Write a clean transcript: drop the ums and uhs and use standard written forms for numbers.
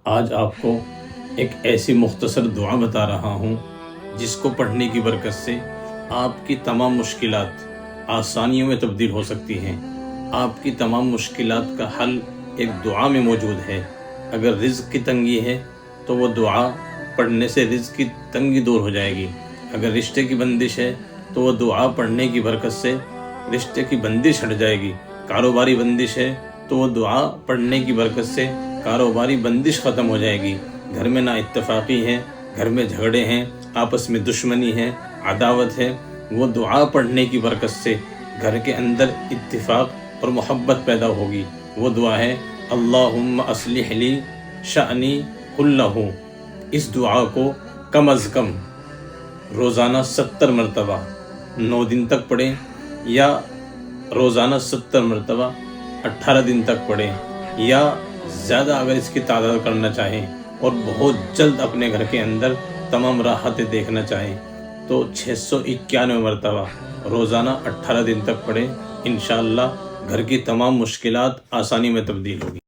آج آپ کو ایک ایسی مختصر دعا بتا رہا ہوں جس کو پڑھنے کی برکت سے آپ کی تمام مشکلات آسانیوں میں تبدیل ہو سکتی ہیں۔ آپ کی تمام مشکلات کا حل ایک دعا میں موجود ہے۔ اگر رزق کی تنگی ہے تو وہ دعا پڑھنے سے رزق کی تنگی دور ہو جائے گی۔ اگر رشتے کی بندش ہے تو وہ دعا پڑھنے کی برکت سے رشتے کی بندش ہٹ جائے گی۔ کاروباری بندش ہے تو وہ دعا پڑھنے کی برکت سے کاروباری بندش ختم ہو جائے گی۔ گھر میں نا اتفاقی ہے، گھر میں جھگڑے ہیں، آپس میں دشمنی ہے، عداوت ہے، وہ دعا پڑھنے کی برکت سے گھر کے اندر اتفاق اور محبت پیدا ہوگی۔ وہ دعا ہے اللہم اصلح لی شأنی کلہ۔ اس دعا کو کم از کم روزانہ 70 مرتبہ 9 دن تک پڑھیں، یا روزانہ 70 مرتبہ 18 دن تک پڑھیں، یا زیادہ اگر اس کی تعداد کرنا چاہیں اور بہت جلد اپنے گھر کے اندر تمام راحتیں دیکھنا چاہیں تو 691 مرتبہ روزانہ 18 دن تک پڑھیں۔ انشاءاللہ گھر کی تمام مشکلات آسانی میں تبدیل ہوگی۔